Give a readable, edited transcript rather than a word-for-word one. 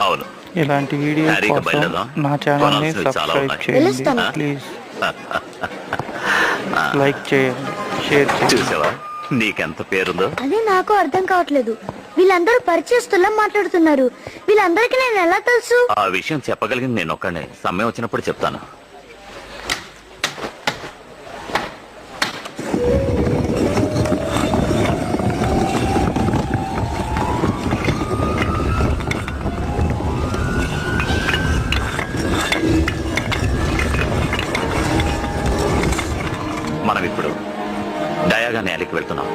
అవును. ఇలాంటి వీడియో హ్యారీగా కోసం బయలుదేరదాం. నా ఛానల్ని కొనాల్సినవి చాలా సబ్స్క్రైబ్ ఉన్నాయి. చేయండి వెళ్ళొస్తాను. ప్లీజ్. లైక్ చేయండి, షేర్ చేయండి. చూసావా నీకెంత పేరుందో. అదే నాకు అర్థం కావట్లేదు. వీళ్ళందరూ పరిచయస్తుల్లా మాట్లాడుతున్నారు. వీళ్ళందరికీ నేను ఎలా తెలుసు? ఆ విషయం చెప్పగలిగింది నేను ఒక్కడే. సమయం వచ్చినప్పుడు చెప్తాను. మనం ఇప్పుడు డయాగా నేలకి వెళ్తున్నాం.